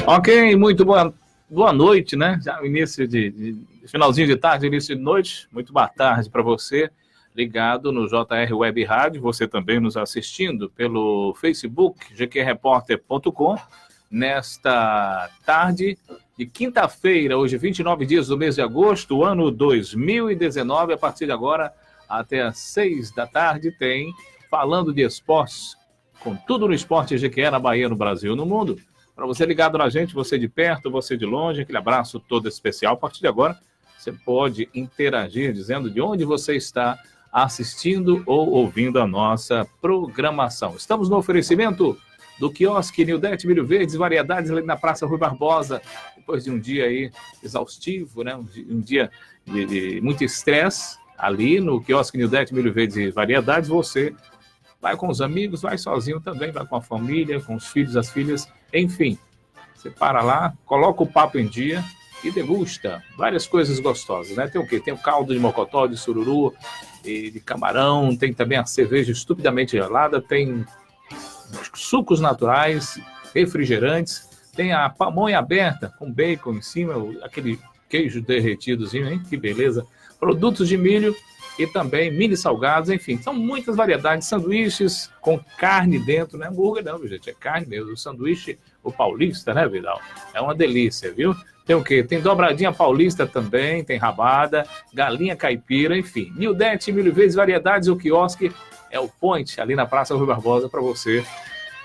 Ok, muito boa noite, né? Já início finalzinho de tarde, início de noite. Muito boa tarde para você, ligado no JR Web Rádio. Você também nos assistindo pelo Facebook, gqreporter.com. Nesta tarde de quinta-feira, hoje 29 dias do mês de agosto, ano 2019, a partir de agora até às 6 da tarde tem Falando de Esportes, com tudo no esporte GQE na Bahia, no Brasil e no mundo. Para você ligado na gente, você de perto, você de longe, aquele abraço todo especial. A partir de agora, você pode interagir dizendo de onde você está assistindo ou ouvindo a nossa programação. Estamos no oferecimento do quiosque Nildete Milho Verdes, variedades ali na Praça Rui Barbosa, depois de um dia aí exaustivo, né? Um dia de muito estresse, ali no quiosque Nildete Milho Verdes e variedades, você vai com os amigos, vai sozinho também, vai com a família, com os filhos, as filhas, enfim. Você para lá, coloca o papo em dia e degusta várias coisas gostosas, né? Tem o quê? Tem o caldo de mocotó, de sururu, e de camarão, tem também a cerveja estupidamente gelada, tem sucos naturais, refrigerantes, tem a pamonha aberta com bacon em cima, aquele queijo derretidozinho, hein? Que beleza. Produtos de milho e também mini salgados, enfim, são muitas variedades, sanduíches com carne dentro, não é hambúrguer não, gente, é carne mesmo, o sanduíche, o paulista, né, Vidal? É uma delícia, viu? Tem o quê? Tem dobradinha paulista também, tem rabada, galinha caipira, enfim. Nildete, Milho Verdes, variedades, o quiosque é o point ali na Praça Rui Barbosa para você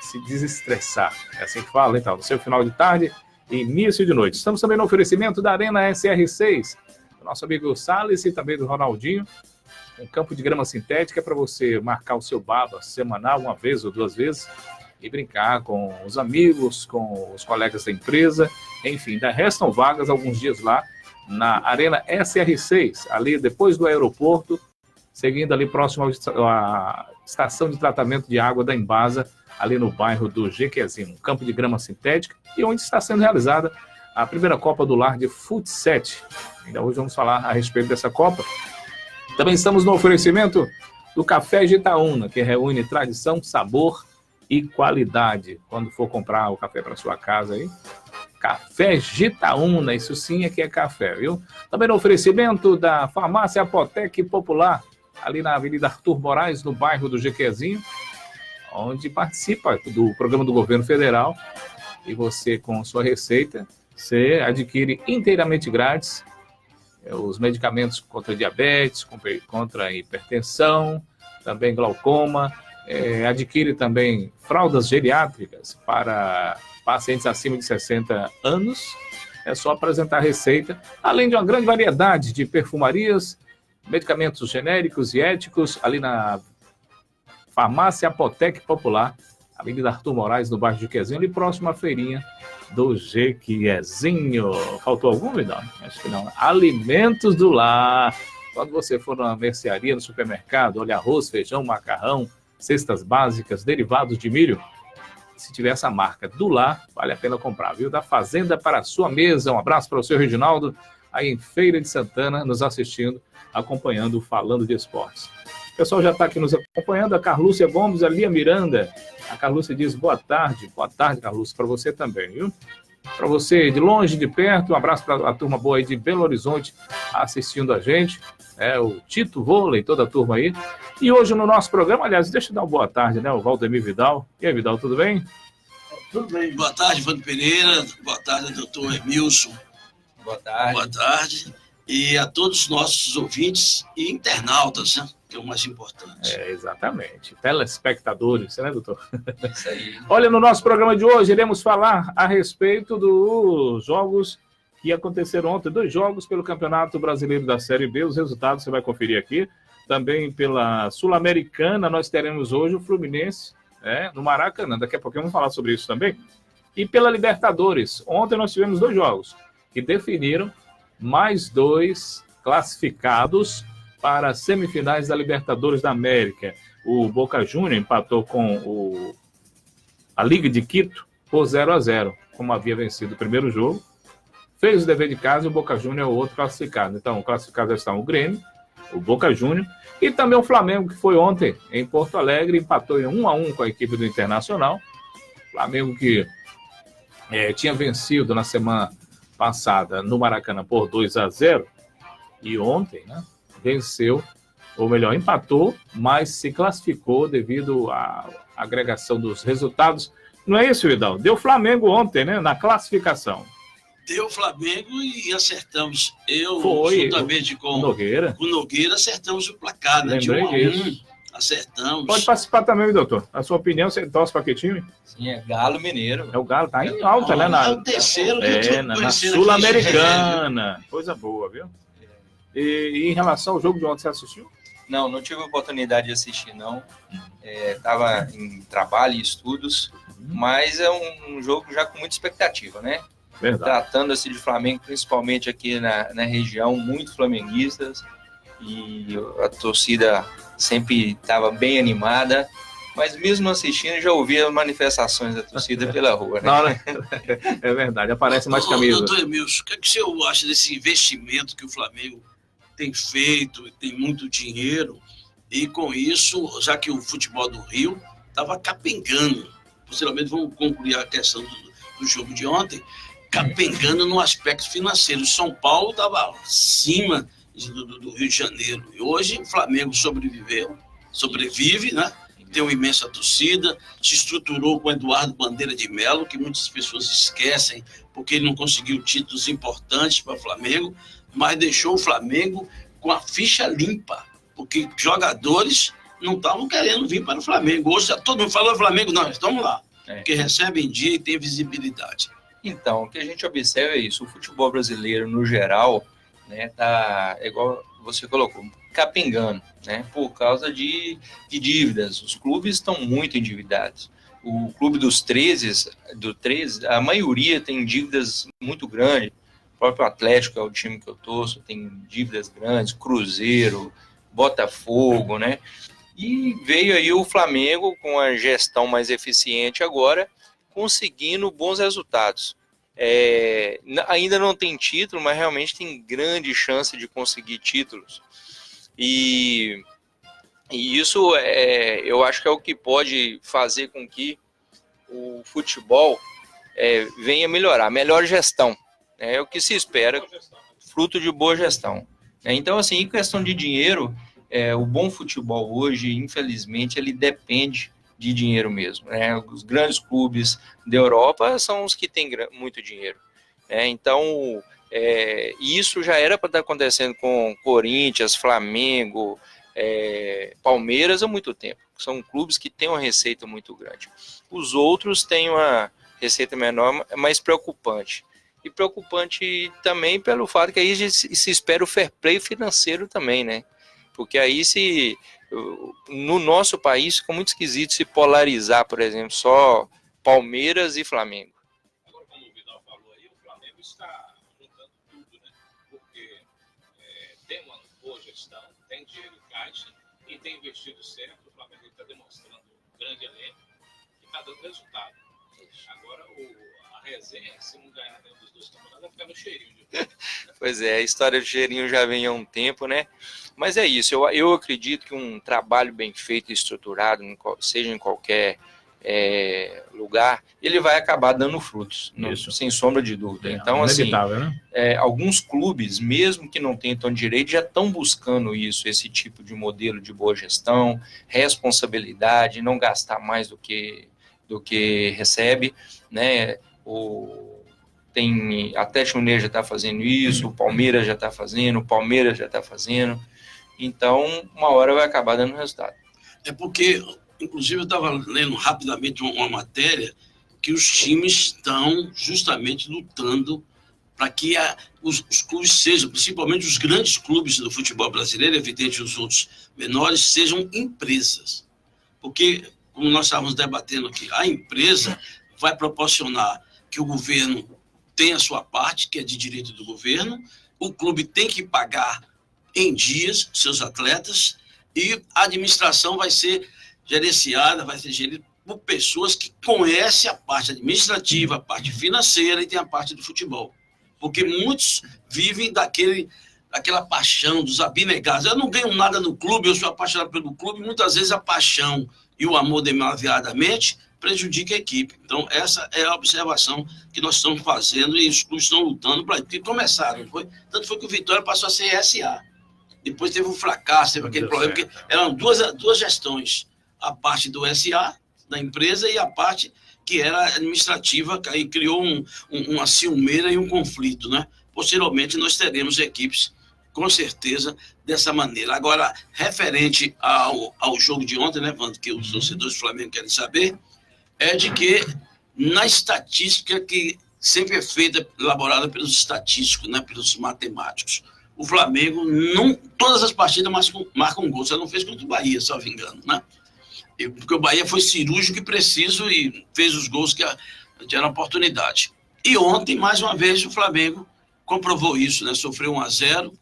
se desestressar. É assim que fala, então, no seu final de tarde e início de noite. Estamos também no oferecimento da Arena SR6, do nosso amigo Salles e também do Ronaldinho. Um campo de grama sintética para você marcar o seu baba semanal, uma vez ou duas vezes, e brincar com os amigos, com os colegas da empresa. Enfim, ainda restam vagas alguns dias lá na Arena SR6, ali depois do aeroporto, seguindo ali próximo à estação de tratamento de água da Embasa, ali no bairro do Jequizinho, um campo de grama sintética, e onde está sendo realizada a primeira Copa do Lar de Futsal. Ainda hoje vamos falar a respeito dessa Copa. Também estamos no oferecimento do Café Gitaúna, que reúne tradição, sabor e qualidade. Quando for comprar o café para sua casa aí, Café Gitaúna, isso sim é que é café, viu? Também no oferecimento da Farmácia Apotec Popular, ali na Avenida Arthur Moraes, no bairro do Jequizinho, onde participa do programa do governo federal, e você, com sua receita, você adquire inteiramente grátis os medicamentos contra diabetes, contra hipertensão, também glaucoma, adquire também fraldas geriátricas para pacientes acima de 60 anos, é só apresentar a receita, além de uma grande variedade de perfumarias, medicamentos genéricos e éticos, ali na Farmácia Apotec Popular, Avenida Arthur Moraes, no bairro de Jequizinho, ali próximo à feirinha do Jequizinho. Faltou algum, Vidal? Acho que não. Alimentos do lar. Quando você for numa mercearia, no supermercado, olha arroz, feijão, macarrão, cestas básicas, derivados de milho, se tiver essa marca do lar, vale a pena comprar, viu? Da fazenda para a sua mesa. Um abraço para o seu Reginaldo, aí em Feira de Santana, nos assistindo, acompanhando o Falando de Esportes. O pessoal já está aqui nos acompanhando, a Carlúcia Gomes, a Lia Miranda. A Carlúcia diz boa tarde, Carlúcia, para você também, viu? Para você de longe, de perto, um abraço para a turma boa aí de Belo Horizonte assistindo a gente, o Tito Vôlei, toda a turma aí. E hoje no nosso programa, aliás, deixa eu dar uma boa tarde, né, o Valdemir Vidal. E aí, Vidal, tudo bem? Tudo bem. Boa tarde, Vando Pereira, boa tarde, doutor Emilson. Boa tarde. Boa tarde. E a todos os nossos ouvintes e internautas, né? Que é o mais importante. Exatamente. Telespectadores, né, doutor? Isso aí. Olha, no nosso programa de hoje, iremos falar a respeito dos jogos que aconteceram ontem. 2 jogos pelo Campeonato Brasileiro da Série B. Os resultados você vai conferir aqui. Também pela Sul-Americana, nós teremos hoje o Fluminense, no Maracanã. Daqui a pouquinho vamos falar sobre isso também. E pela Libertadores. Ontem nós tivemos 2 jogos que definiram mais 2 classificados para as semifinais da Libertadores da América. O Boca Juniors empatou com a Liga de Quito por 0-0, como havia vencido o primeiro jogo. Fez o dever de casa e o Boca Juniors é o outro classificado. Então, classificados estão o Grêmio, o Boca Juniors e também o Flamengo, que foi ontem em Porto Alegre, empatou em 1-1 com a equipe do Internacional. Flamengo que tinha vencido na semana passada no Maracanã por 2-0 e ontem, né, venceu, ou melhor, empatou, mas se classificou devido à agregação dos resultados. Não é isso, Vidal? Deu Flamengo ontem, né, na classificação. Deu Flamengo e acertamos. Eu, juntamente com o Nogueira, acertamos o placar, né? Lembrei disso. Acertamos. Pode participar também, doutor. A sua opinião, você torce para que time? Sim, é Galo Mineiro. É o Galo, tá em alta, né? É o terceiro. Na Sul-Americana. Coisa boa, viu? E em relação ao jogo de ontem, você assistiu? Não tive a oportunidade de assistir, não. Estava em trabalho e estudos, mas é um jogo já com muita expectativa, né? Verdade. Tratando-se de Flamengo, principalmente aqui na região, muito flamenguistas, e a torcida sempre estava bem animada, mas mesmo assistindo já ouvia manifestações da torcida pela rua, né? Não, né? É verdade, aparece mais camisa. Doutor Emilson, o que você acha desse investimento que o Flamengo tem feito, tem muito dinheiro, e com isso, já que o futebol do Rio estava capengando, posteriormente vamos concluir a questão do jogo de ontem, capengando no aspecto financeiro. São Paulo estava acima do Rio de Janeiro. E hoje o Flamengo sobrevive, né? Tem uma imensa torcida, se estruturou com Eduardo Bandeira de Melo, que muitas pessoas esquecem, porque ele não conseguiu títulos importantes para o Flamengo, mas deixou o Flamengo com a ficha limpa, porque jogadores não estavam querendo vir para o Flamengo. Hoje todo mundo falou Flamengo, não, estamos lá, porque recebe em dia e tem visibilidade. Então, o que a gente observa é isso, o futebol brasileiro, no geral, né, tá igual você colocou, capengando, né, por causa de dívidas. Os clubes estão muito endividados. O clube dos 13, a maioria tem dívidas muito grandes. O próprio Atlético é o time que eu torço, tem dívidas grandes, Cruzeiro, Botafogo, né? E veio aí o Flamengo com a gestão mais eficiente agora, conseguindo bons resultados. Ainda não tem título, mas realmente tem grande chance de conseguir títulos. E isso eu acho que é o que pode fazer com que o futebol venha melhorar. Melhor gestão. É o que se espera, fruto de boa gestão. Então, assim, em questão de dinheiro, o bom futebol hoje, infelizmente, ele depende de dinheiro mesmo, né? Os grandes clubes da Europa são os que têm muito dinheiro, né? Então, isso já era para estar acontecendo com Corinthians, Flamengo, Palmeiras há muito tempo. São clubes que têm uma receita muito grande. Os outros têm uma receita menor, mais preocupante. E preocupante também pelo fato que aí se espera o fair play financeiro também, né? Porque aí no nosso país fica muito esquisito se polarizar, por exemplo, só Palmeiras e Flamengo. Agora, como o Vidal falou aí, o Flamengo está juntando tudo, né? Porque tem uma boa gestão, tem dinheiro em caixa e tem investido certo. O Flamengo está demonstrando um grande elenco e está dando resultado. Agora, a resenha, se não ganhar nenhum dos dois campeonatos, vai ficar no cheirinho de novo. Pois a história do cheirinho já vem há um tempo, né? Mas é isso, eu acredito que um trabalho bem feito e estruturado, seja em qualquer lugar, ele vai acabar dando frutos, sem sombra de dúvida. Então, assim, né? Alguns clubes, mesmo que não tenham direito, já estão buscando esse tipo de modelo de boa gestão, responsabilidade, não gastar mais do que recebe, né? Tem Atlético Mineiro já está fazendo isso, o Palmeiras já está fazendo, o Palmeiras já está fazendo. Então, uma hora vai acabar dando resultado. É porque, inclusive, eu estava lendo rapidamente uma matéria que os times estão justamente lutando para que os clubes sejam, principalmente os grandes clubes do futebol brasileiro, evidente os outros menores, sejam empresas. Porque, como nós estávamos debatendo aqui, a empresa vai proporcionar que o governo tenha a sua parte, que é de direito do governo, o clube tem que pagar em dias seus atletas e a administração vai ser gerenciada, vai ser gerida por pessoas que conhecem a parte administrativa, a parte financeira e tem a parte do futebol. Porque muitos vivem daquela paixão, dos abnegados. Eu não ganho nada no clube, eu sou apaixonado pelo clube, muitas vezes a paixão e o amor demasiadamente prejudica a equipe. Então, essa é a observação que nós estamos fazendo e os clubes estão lutando para que começaram. Tanto foi que o Vitória passou a ser SA. Depois teve um fracasso, teve aquele problema, porque eram duas gestões. A parte do SA, da empresa, e a parte que era administrativa, que aí criou uma ciumeira e um conflito, né? Posteriormente, nós teremos equipes, com certeza, dessa maneira. Agora, referente ao jogo de ontem, né, Wando, que os torcedores do Flamengo querem saber, é de que, na estatística que sempre é feita, elaborada pelos estatísticos, né, pelos matemáticos, o Flamengo, todas as partidas marcam um gol. Você não fez contra o Bahia, só me engano, né? Porque o Bahia foi cirúrgico e preciso e fez os gols que era oportunidade. E ontem, mais uma vez, o Flamengo comprovou isso, né? Sofreu 1-0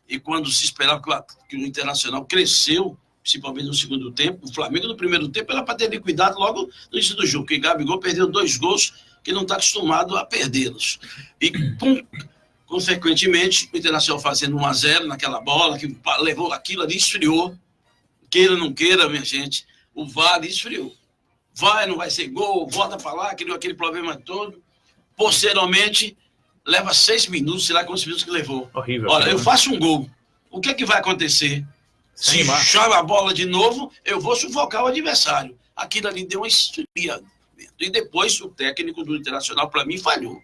e quando se esperava que o Internacional cresceu, principalmente no segundo tempo, o Flamengo no primeiro tempo era para ter liquidado logo no início do jogo, porque Gabigol perdeu 2 gols que não está acostumado a perdê-los. E, consequentemente, o Internacional fazendo 1-0 naquela bola, que levou aquilo ali, esfriou. Queira ou não queira, minha gente, o VAR esfriou. Não vai ser gol, volta para lá, criou aquele problema todo. Posteriormente, leva 6 minutos, sei lá quantos minutos que levou. Horrível. Olha, eu faço um gol. O que é que vai acontecer? Se joga a bola de novo, eu vou sufocar o adversário. Aquilo ali deu uma esfria. E depois o técnico do Internacional, para mim, falhou.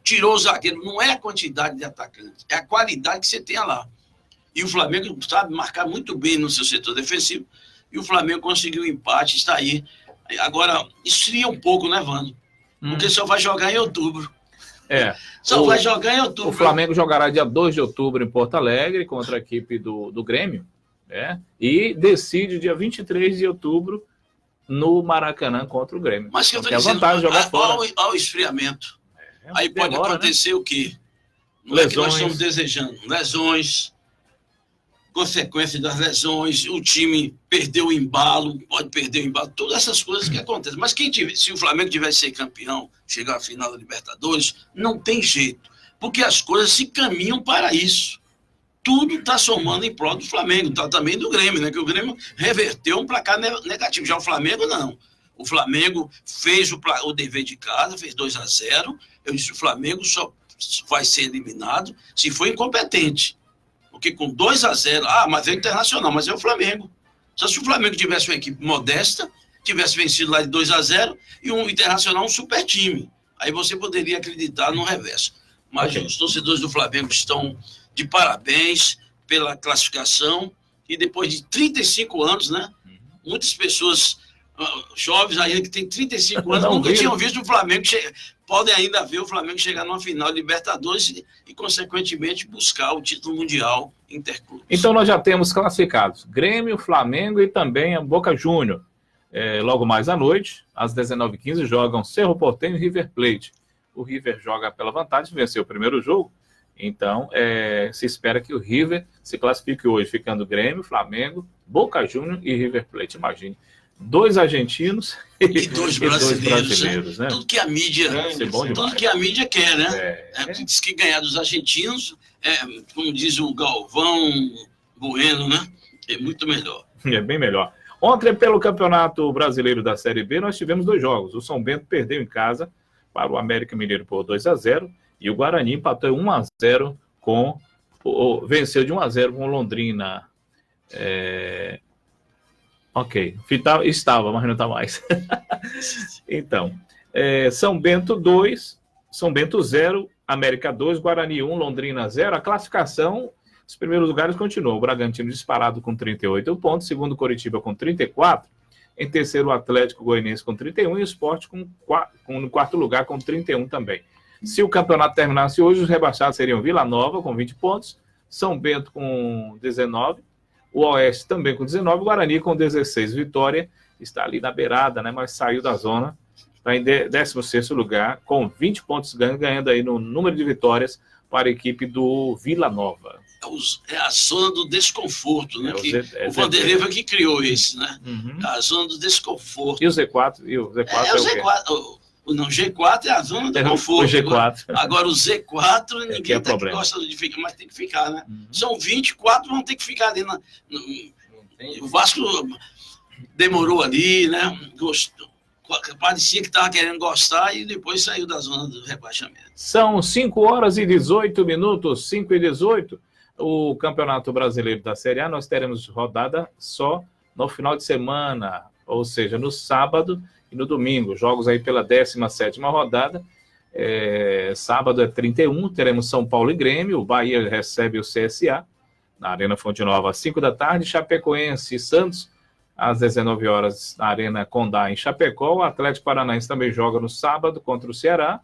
Tirou o zagueiro. Não é a quantidade de atacantes, é a qualidade que você tem lá. E o Flamengo sabe marcar muito bem no seu setor defensivo. E o Flamengo conseguiu o empate, está aí. Agora, esfria um pouco, né, Wando? Porque só vai jogar em outubro. Vai jogar em outubro. O Flamengo jogará dia 2 de outubro em Porto Alegre contra a equipe do Grêmio. E decide dia 23 de outubro no Maracanã contra o Grêmio. Mas que eu estou dizendo, a vantagem de jogar fora. Ao esfriamento. Aí pode acontecer, né? O quê? Não lesões. É que nós estamos desejando. Lesões, consequência das lesões, o time perdeu o embalo, pode perder o embalo, todas essas coisas que acontecem. Mas se o Flamengo tivesse ser campeão, chegar à final da Libertadores, não tem jeito. Porque as coisas se caminham para isso. Tudo está somando em prol do Flamengo, também do Grêmio, né? Que o Grêmio reverteu um placar negativo. Já o Flamengo, não. O Flamengo fez o dever de casa, fez 2-0. Eu disse, o Flamengo só vai ser eliminado se for incompetente. Porque com 2-0, mas é Internacional, mas é o Flamengo. Só se o Flamengo tivesse uma equipe modesta, tivesse vencido lá de 2-0 e um Internacional, um super time. Aí você poderia acreditar no reverso. Mas os torcedores do Flamengo estão de parabéns pela classificação e depois de 35 anos, né? Muitas pessoas jovens ainda que têm 35 anos nunca tinham visto o Flamengo podem ainda ver o Flamengo chegar numa final de Libertadores e consequentemente buscar o título mundial interclubes. Então nós já temos classificados Grêmio, Flamengo e também a Boca Júnior. Logo mais à noite, às 19h15, jogam Cerro Porteño e River Plate. O River joga pela vantagem, venceu o primeiro jogo. Então, se espera que o River se classifique hoje, ficando Grêmio, Flamengo, Boca Juniors e River Plate. Imagine, 2 argentinos e 2 brasileiros, né? Tudo que a mídia, quer, né? Diz que ganhar dos argentinos, como diz o Galvão Bueno, né? É muito melhor. É bem melhor. Ontem, pelo Campeonato Brasileiro da Série B, nós tivemos 2 jogos. O São Bento perdeu em casa para o América Mineiro por 2-0. E o Guarani empatou 1-0 venceu de 1-0 com o Londrina. Estava, mas não está mais. Então, São Bento 2, São Bento 0, América 2, Guarani 1, Londrina 0. A classificação, os primeiros lugares continuam. O Bragantino disparado com 38 pontos, segundo Coritiba com 34, em terceiro o Atlético Goianiense com 31 e o Sport no quarto lugar com 31 também. Se o campeonato terminasse hoje, os rebaixados seriam Vila Nova com 20 pontos, São Bento com 19, o Oeste também com 19, o Guarani com 16. Vitória está ali na beirada, né, mas saiu da zona, está em 16º lugar, com 20 pontos ganhando aí no número de vitórias para a equipe do Vila Nova. É a zona do desconforto, né? O Vanderlei foi que criou esse, né? A zona do desconforto. E o Z4? O Não, G4 é a zona do conforto. O G4. Agora o Z4, ninguém gosta de ficar, mas tem que ficar, né? São 24, vão ter que ficar ali. O Vasco demorou ali, né? parecia que estava querendo gostar e depois saiu da zona do rebaixamento. São 5h18, 5h18. O Campeonato Brasileiro da Série A, nós teremos rodada só no final de semana, ou seja, no sábado e no domingo. Jogos aí pela 17ª rodada. Sábado é 31, teremos São Paulo e Grêmio. O Bahia recebe o CSA na Arena Fonte Nova às 5 da tarde. Chapecoense e Santos às 19 horas na Arena Condá em Chapecó. O Atlético Paranaense também joga no sábado contra o Ceará.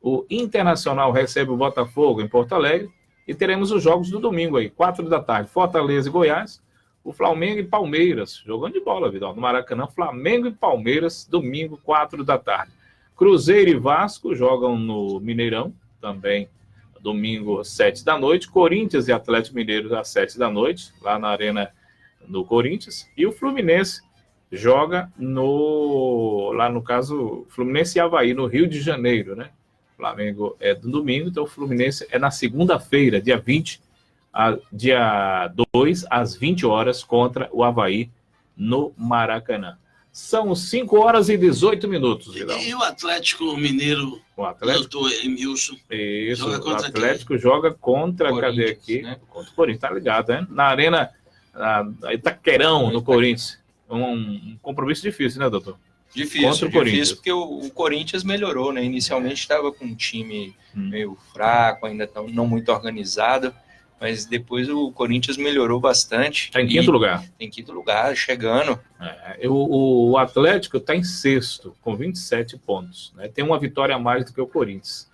O Internacional recebe o Botafogo em Porto Alegre. E teremos os jogos do domingo aí, 4 da tarde, Fortaleza e Goiás, o Flamengo e Palmeiras, jogando de bola, Vidal, no Maracanã, Flamengo e Palmeiras, domingo, 4 da tarde. Cruzeiro e Vasco jogam no Mineirão, também domingo, 7 da noite, Corinthians e Atlético Mineiro às 7 da noite, lá na Arena no Corinthians, e o Fluminense joga lá no caso, Fluminense e Avaí, no Rio de Janeiro, né? Flamengo é no domingo, então o Fluminense é na segunda-feira, dia 20, dia 2, às 20 horas, contra o Avaí, no Maracanã. São 5h18, Vidal. E o Atlético Mineiro, o Atlético, doutor Emilson? Isso, o Atlético joga contra, cadê aqui? Né? Contra o Corinthians, tá ligado, né? Na Arena Itaquerão, no Corinthians. Um compromisso difícil, né, doutor? Difícil, porque o Corinthians melhorou, né? Inicialmente estava com um time meio fraco, ainda não muito organizado, mas depois o Corinthians melhorou bastante. Está em quinto lugar. Em quinto lugar, chegando. O Atlético está em sexto, com 27 pontos. Né? Tem uma vitória a mais do que o Corinthians.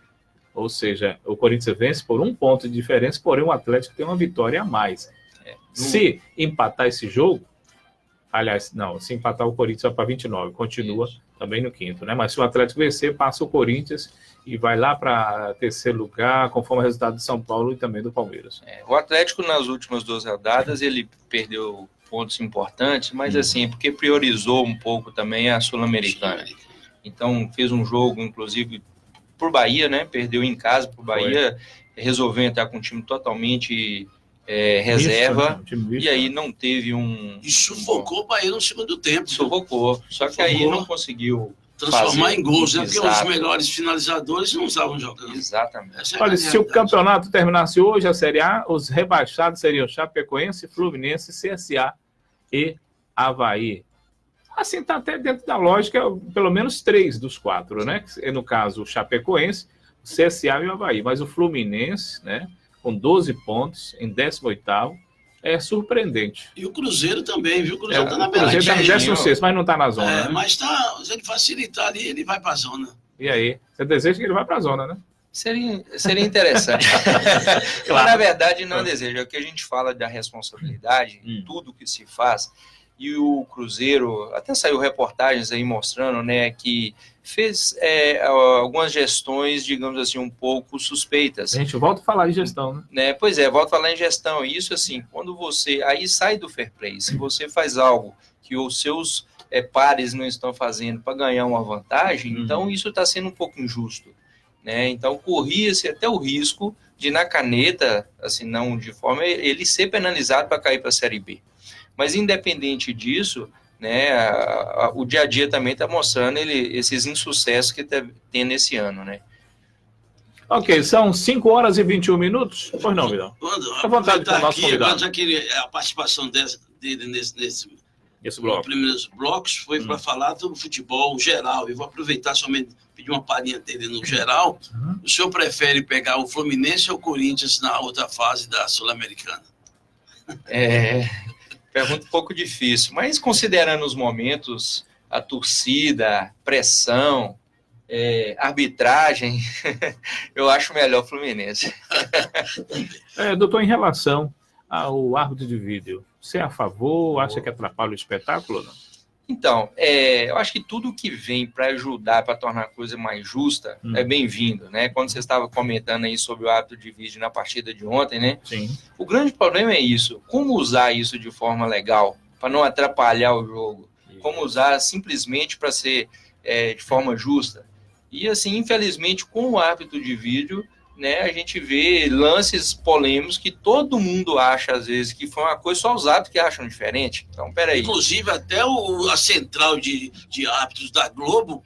Ou seja, o Corinthians vence por 1 ponto de diferença, porém o Atlético tem uma vitória a mais. Se empatar esse jogo, aliás, não, se empatar o Corinthians vai para 29, continua também no quinto, né? Mas se o Atlético vencer, passa o Corinthians e vai lá para terceiro lugar, conforme o resultado de São Paulo e também do Palmeiras. O Atlético, nas últimas 2 rodadas, ele perdeu pontos importantes, mas assim, porque priorizou um pouco também a Sul-Americana. Então, fez um jogo, inclusive, por Bahia, né? Perdeu em casa por Bahia, resolveu entrar com um time totalmente... reserva, e aí não teve E sufocou o Bahia no segundo tempo. Sufocou, só que aí não conseguiu transformar em gols, né? Porque os melhores finalizadores não estavam jogando. Exatamente. Olha, se o campeonato terminasse hoje, a Série A, os rebaixados seriam Chapecoense, Fluminense, CSA e Avaí. Assim, tá até dentro da lógica, pelo menos 3 dos 4, né? No caso, o Chapecoense, o CSA e o Avaí. Mas o Fluminense, né? Com 12 pontos, em 18º, é surpreendente. E o Cruzeiro também, viu? O Cruzeiro está na beira. O Cruzeiro está no 16º, mas não está na zona. Né? Mas se ele facilitar ali, ele vai para a zona. E aí? Você deseja que ele vá para a zona, né? Seria interessante. Claro. Mas, na verdade, não é desejo. É o que a gente fala da responsabilidade, tudo que se faz. E o Cruzeiro, até saiu reportagens aí mostrando, né, que fez algumas gestões, digamos assim, um pouco suspeitas. A gente volta a falar em gestão, né? Pois é, volta a falar em gestão. E isso, assim, quando você... Aí sai do fair play. Se você faz algo que os seus pares não estão fazendo para ganhar uma vantagem, então isso está sendo um pouco injusto. Né? Então, corria-se até o risco de, na caneta, assim, não de forma... ele ser penalizado para cair para a Série B. Mas, independente disso, né, o dia a dia também está mostrando esses insucessos que tem nesse ano, né? Ok, são 5h21. Pois não, Vidal? À vontade com o nosso convidado. Já que a participação dele nesse bloco. Primeiros blocos foi para falar do futebol geral. Eu vou aproveitar somente pedir uma palhinha dele no geral. O senhor prefere pegar o Fluminense ou o Corinthians na outra fase da Sul-Americana? Pergunta um pouco difícil, mas considerando os momentos, a torcida, pressão, arbitragem, eu acho melhor o Fluminense. Doutor, em relação ao árbitro de vídeo, você é a favor, acha que atrapalha o espetáculo ou não? Então, eu acho que tudo que vem para ajudar, para tornar a coisa mais justa, é bem-vindo, né? Quando você estava comentando aí sobre o árbitro de vídeo na partida de ontem, né? Sim. O grande problema é isso. Como usar isso de forma legal, para não atrapalhar o jogo? Como usar simplesmente para ser de forma justa? E assim, infelizmente, com o árbitro de vídeo, né, a gente vê lances polêmicos que todo mundo acha, às vezes, que foi uma coisa, só os árbitros que acham diferente. Então, peraí. Inclusive, até a central de árbitros da Globo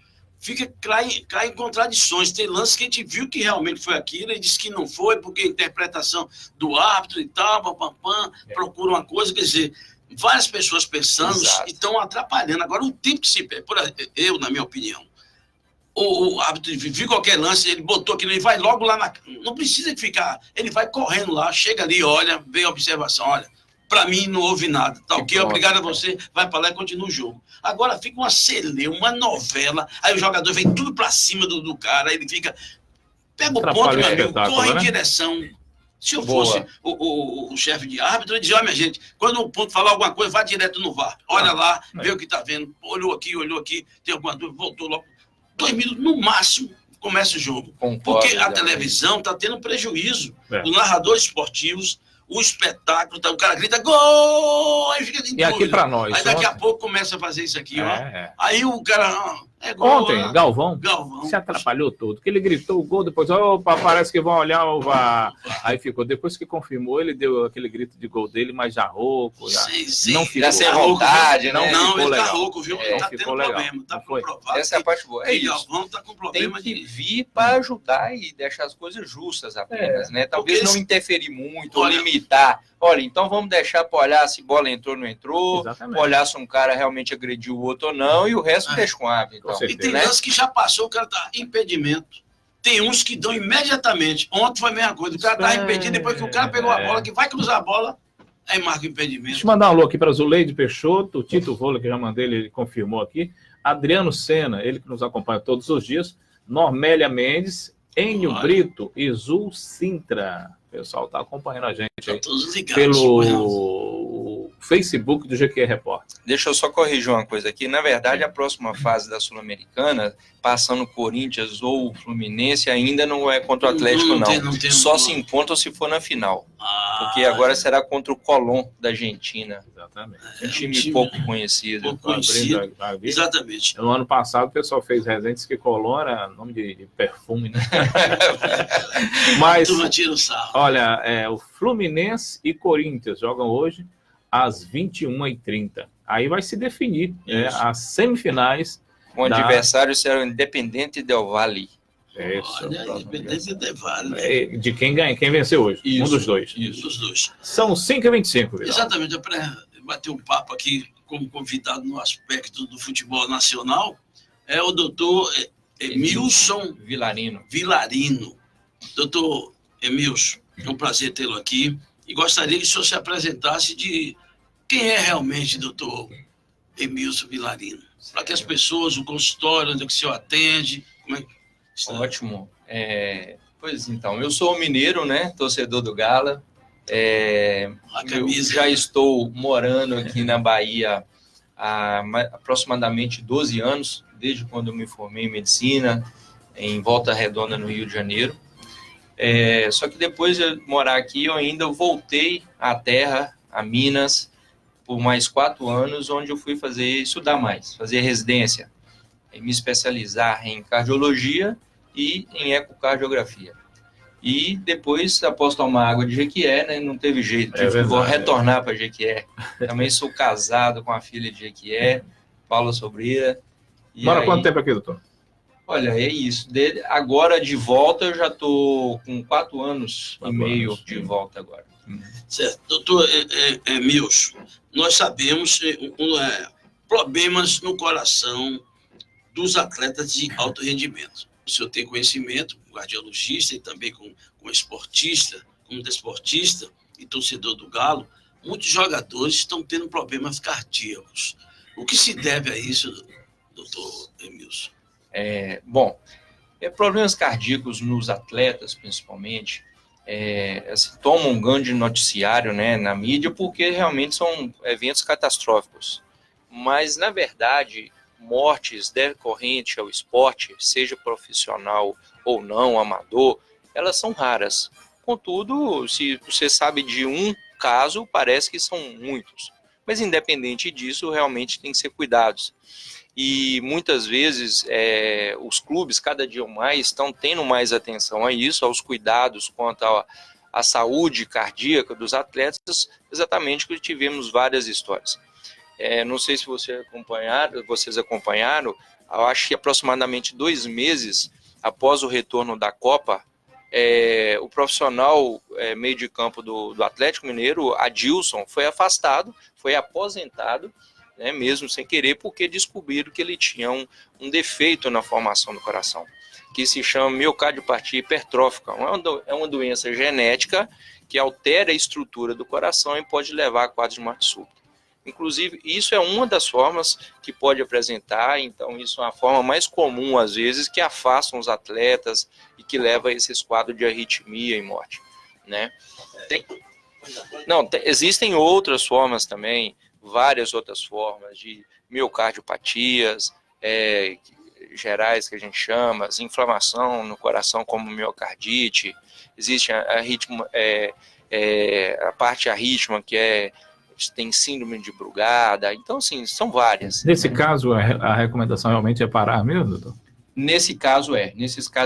cai em contradições. Tem lances que a gente viu que realmente foi aquilo, e disse que não foi, porque a interpretação do árbitro e tal, procura uma coisa, quer dizer, várias pessoas pensando e estão atrapalhando. Agora, o tempo que se perde, eu, na minha opinião, o árbitro viu qualquer lance, ele botou aquilo, ele vai logo lá não precisa ficar, ele vai correndo lá, chega ali, olha, vê a observação, olha, para mim não houve nada, tá ok, obrigado a você, vai para lá e continua o jogo. Agora fica uma celeuma, uma novela, aí o jogador vem tudo para cima do cara, aí ele fica, pega o ponto, meu amigo, corre em direção. Se eu fosse o chefe de árbitro, eu dizia, olha, minha gente, quando o ponto falar alguma coisa, vá direto no VAR, olha lá, vê o que tá vendo, olhou aqui, tem alguma dúvida, voltou logo. 2 minutos no máximo começa o jogo. Porque a televisão está tendo prejuízo. Os narradores esportivos, o espetáculo, o cara grita gol! Aí fica de e aqui para nós. Aí daqui a pouco começa a fazer isso aqui, ó. Aí o cara. Gol, ontem, Galvão se atrapalhou todo. Que ele gritou o gol, depois, opa, parece que vão olhar o VAR. Aí ficou, depois que confirmou, ele deu aquele grito de gol dele, mas já rouco. Sim. Não ficou sem vontade, né? Não, ele legal. tá rouco, viu? Ele tá tendo problema. Tá comprovado. Essa é a parte boa. É isso. Galvão tá com problema. Tem que vir para ajudar e deixar as coisas justas apenas, né? Talvez não interferir muito, ou limitar. Olha, então vamos deixar para olhar se bola entrou ou não entrou, olhar se um cara realmente agrediu o outro ou não, e o resto deixa com o árbitro. Então. E tem lance que já passou, o cara tá impedimento. Tem uns que dão imediatamente. Ontem foi a mesma coisa. O cara tá impedido, depois que o cara pegou a bola, que vai cruzar a bola, aí marca o impedimento. Deixa eu mandar um alô aqui para Zuleide Peixoto, o Tito Vola, que já mandei, ele confirmou aqui. Adriano Sena, ele que nos acompanha todos os dias. Normélia Mendes, Enio Brito e Zul Sintra. O pessoal está acompanhando a gente aí pelo Facebook do GQ Repórter. Deixa eu só corrigir uma coisa aqui. Na verdade, a próxima fase da Sul-Americana, passando Corinthians ou Fluminense, ainda não é contra o Atlético, não. Só se encontra se for na final. Porque agora será contra o Colón da Argentina. Exatamente. Um time pouco conhecido. Exatamente. No ano passado, o pessoal fez resenha, disse que Colón era nome de perfume, né? Mas, olha, o Fluminense e Corinthians jogam hoje às 21h30. Aí vai se definir as semifinais. O adversário será o Independente Del Valle. Isso. Independente Del Valle. De quem ganha, quem venceu hoje. Um dos dois. Isso, dos dois. São 5h25. Exatamente. Para bater um papo aqui como convidado no aspecto do futebol nacional, é o doutor Emilson Vilarino. Doutor Emilson, é um prazer tê-lo aqui. E gostaria que o senhor se apresentasse de quem é realmente doutor Emilson Vilarino. Para que as pessoas, o consultório, onde é que o senhor atende, como é que está? Ótimo. Pois então, eu sou mineiro, né? Torcedor do Gala. Eu já estou morando aqui na Bahia há aproximadamente 12 anos, desde quando eu me formei em medicina, em Volta Redonda, no Rio de Janeiro. Só que depois de morar aqui, eu ainda voltei à terra, a Minas, por mais 4 anos, onde eu fui estudar mais, fazer residência, me especializar em cardiologia e em ecocardiografia. E depois, após tomar água de Jequié, né, não teve jeito, vou retornar para Jequié. Também sou casado com a filha de Jequié, Paula Sobreira. Mora quanto tempo aqui, doutor? Olha, é isso. Agora, de volta, eu já estou com 4 anos e meio de volta agora. Certo. Doutor Emilson, nós sabemos problemas no coração dos atletas de alto rendimento. O senhor tem conhecimento, como cardiologista e também como esportista, como desportista e torcedor do Galo, muitos jogadores estão tendo problemas cardíacos. O que se deve a isso, doutor Emilson? Problemas cardíacos nos atletas, principalmente, tomam um grande noticiário, né, na mídia, porque realmente são eventos catastróficos. Mas, na verdade, mortes decorrentes ao esporte, seja profissional ou não, amador, elas são raras. Contudo, se você sabe de um caso, parece que são muitos. Mas independente disso, realmente tem que ser cuidados. E muitas vezes os clubes, cada dia mais, estão tendo mais atenção a isso, aos cuidados quanto à saúde cardíaca dos atletas, exatamente porque tivemos várias histórias. Não sei se vocês acompanharam, eu acho que aproximadamente 2 meses após o retorno da Copa, o profissional meio de campo do Atlético Mineiro, Adilson, foi afastado, foi aposentado, né, mesmo sem querer, porque descobriram que ele tinha um defeito na formação do coração, que se chama miocardiopatia hipertrófica. É uma doença genética que altera a estrutura do coração e pode levar a quadros de morte súbita. Inclusive, isso é uma das formas que pode apresentar, então isso é uma forma mais comum, às vezes, que afastam os atletas e que leva a esses quadros de arritmia e morte, né? Existem outras formas também, várias outras formas de miocardiopatias gerais, que a gente chama, inflamação no coração como miocardite, existe a parte arrítmica que tem síndrome de Brugada, então assim, são várias. Nesse caso, a recomendação realmente é parar mesmo, doutor? Nesses casos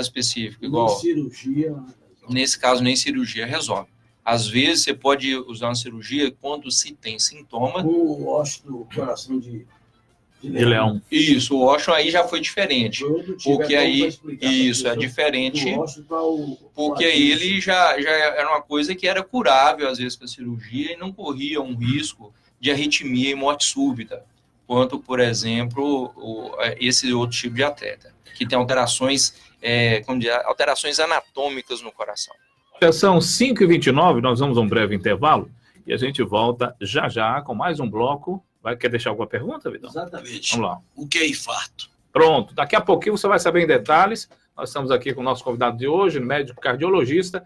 específicos, igual cirurgia. Nesse caso, nem cirurgia resolve. Às vezes, você pode usar uma cirurgia quando se tem sintoma. O ósseo do coração de leão. Isso, o ósseo aí já foi diferente. Porque aí, isso, é diferente. Porque aí ele já era uma coisa que era curável, às vezes, com a cirurgia, e não corria um risco de arritmia e morte súbita. Quanto, por exemplo, esse outro tipo de atleta, que tem alterações anatômicas no coração. São 5h29, nós vamos a um breve intervalo e a gente volta já com mais um bloco. Quer deixar alguma pergunta, Vidal? Exatamente. Vamos lá. O que é infarto? Pronto, daqui a pouquinho você vai saber em detalhes. Nós estamos aqui com o nosso convidado de hoje, médico cardiologista,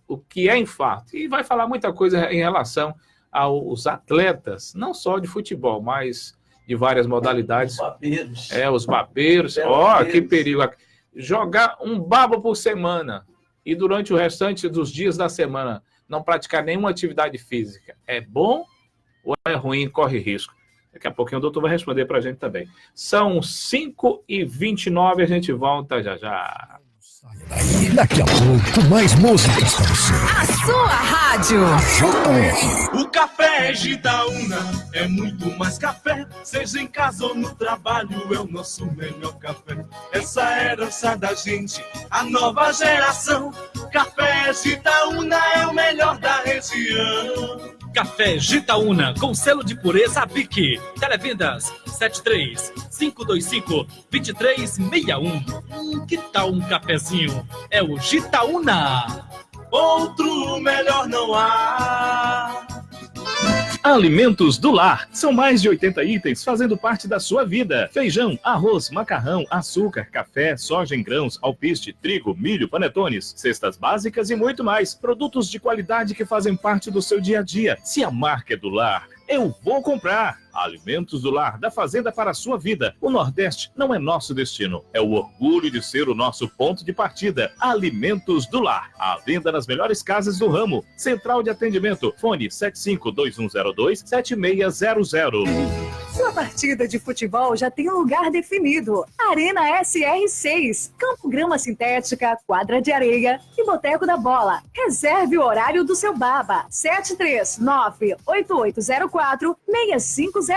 o que é infarto. E vai falar muita coisa em relação aos atletas, não só de futebol, mas de várias modalidades. Os babeiros. Os babeiros. Que perigo. Jogar um babo por semana e durante o restante dos dias da semana não praticar nenhuma atividade física, é bom ou é ruim, corre risco? Daqui a pouquinho o doutor vai responder para a gente também. São 5h29, a gente volta já. Saia daí, daqui a pouco mais músicas para você. A sua rádio. JR. O café Gitaúna é muito mais café. Seja em casa ou no trabalho, é o nosso melhor café. Essa é a herança da gente, a nova geração. Café Gitaúna é o melhor da região. Café Gitaúna, com selo de pureza BIC. Televendas 73-525-2361. Que tal um cafezinho? É o Gitaúna. Outro melhor não há. Alimentos do Lar. São mais de 80 itens fazendo parte da sua vida. Feijão, arroz, macarrão, açúcar, café, soja em grãos, alpiste, trigo, milho, panetones, cestas básicas e muito mais. Produtos de qualidade que fazem parte do seu dia a dia. Se a marca é do Lar, eu vou comprar. Alimentos do Lar, da fazenda para a sua vida. O Nordeste não é nosso destino, é o orgulho de ser o nosso ponto de partida. Alimentos do Lar, à venda nas melhores casas do ramo. Central de atendimento, fone 752102-7600. Sua partida de futebol já tem um lugar definido. Arena SR6, campo grama sintética, quadra de areia e boteco da bola. Reserve o horário do seu baba. 739-8804-6506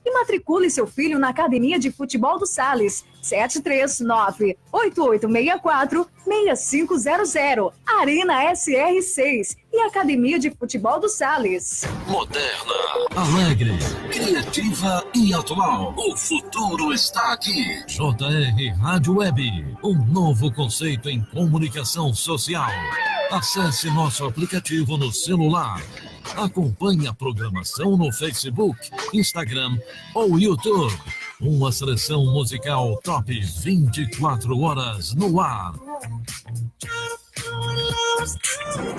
e matricule seu filho na Academia de Futebol do Salles. 739-8864-6500. Arena SR6 e Academia de Futebol do Salles. Moderna, alegre, criativa e atual. O futuro está aqui. JR Rádio Web, um novo conceito em comunicação social. Acesse nosso aplicativo no celular. Acompanhe a programação no Facebook, Instagram ou YouTube. Uma seleção musical top 24 horas no ar.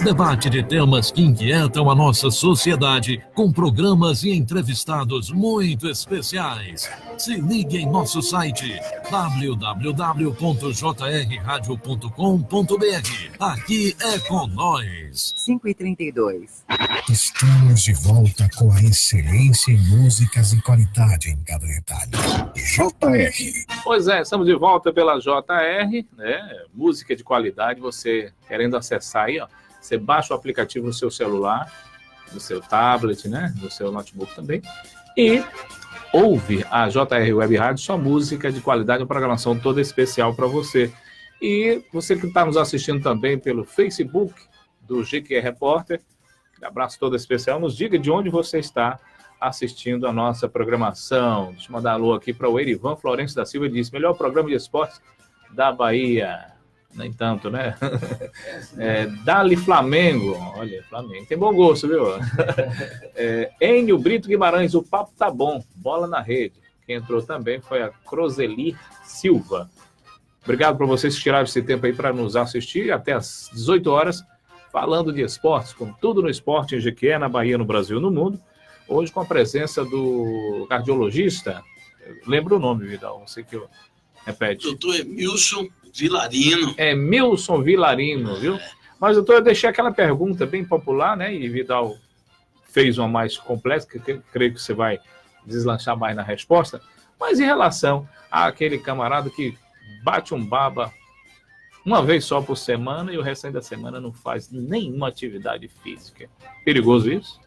Debate de temas que inquietam a nossa sociedade, com programas e entrevistados muito especiais. Se ligue em nosso site www.jrradio.com.br. Aqui é com nós. 5h32. Estamos de volta com a excelência em músicas e qualidade em cada detalhe. JR. Pois é, estamos de volta pela JR, né? Música de qualidade, você querendo acessar aí, ó, você baixa o aplicativo no seu celular, no seu tablet, né? No seu notebook também, e ouve a JR Web Rádio, só música de qualidade, uma programação toda especial para você. E você que está nos assistindo também pelo Facebook do GQ Repórter, abraço todo especial, nos diga de onde você está assistindo a nossa programação. Deixa eu mandar alô aqui para o Erivan Florencio da Silva, disse, melhor programa de esportes da Bahia. Nem tanto, né? Dali Flamengo. Olha, Flamengo. Tem bom gosto, viu? Enio Brito Guimarães, o papo tá bom. Bola na rede. Quem entrou também foi a Crozeli Silva. Obrigado por vocês que tiraram esse tempo aí para nos assistir até às 18 horas, falando de esportes, com tudo no esporte em Jequié, na Bahia, no Brasil, no mundo. Hoje com a presença do cardiologista, lembra o nome, Vidal, você que eu repete. Doutor Emilson Vilarino. Emilson Vilarino, viu? Mas, doutor, eu deixei aquela pergunta bem popular, né? E Vidal fez uma mais complexa, que eu creio que você vai deslanchar mais na resposta. Mas em relação àquele camarada que bate um baba uma vez só por semana e o restante da semana não faz nenhuma atividade física. Perigoso isso?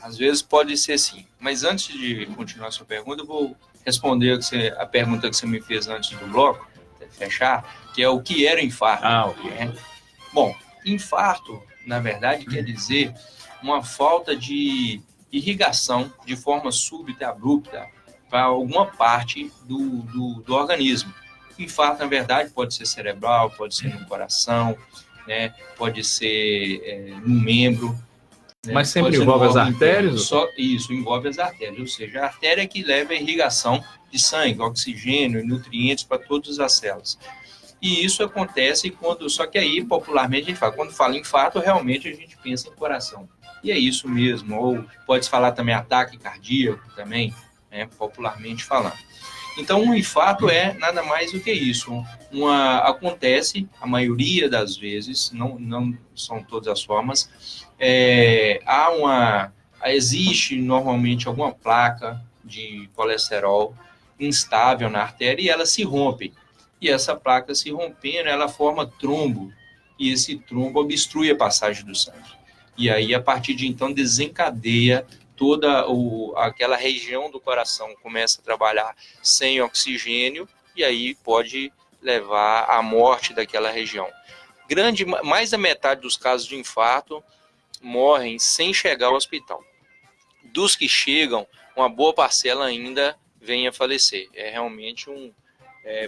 Às vezes pode ser sim. Mas antes de continuar a sua pergunta, eu vou responder a pergunta que você me fez antes do bloco, fechar, que é o que era o infarto. Ok. Bom, infarto, na verdade, quer dizer uma falta de irrigação de forma súbita e abrupta para alguma parte do organismo. O infarto, na verdade, pode ser cerebral, pode ser no coração, né? Pode ser no membro. Mas sempre envolve as artérias? Isso, envolve as artérias. Ou seja, a artéria é que leva a irrigação de sangue, oxigênio e nutrientes para todas as células. E isso acontece só que aí, popularmente, a gente fala, quando fala em infarto, realmente a gente pensa em coração. E é isso mesmo. Ou pode falar também ataque cardíaco também, né, popularmente falando. Então, um infarto é nada mais do que isso. Acontece, a maioria das vezes, não são todas as formas, existe normalmente alguma placa de colesterol instável na artéria e ela se rompe. E essa placa se rompendo, ela forma trombo. E esse trombo obstrui a passagem do sangue. E aí, a partir de então, desencadeia toda aquela região do coração, começa a trabalhar sem oxigênio e aí pode levar à morte daquela região. Mais da metade dos casos de infarto morrem sem chegar ao hospital. Dos que chegam, uma boa parcela ainda vem a falecer. É realmente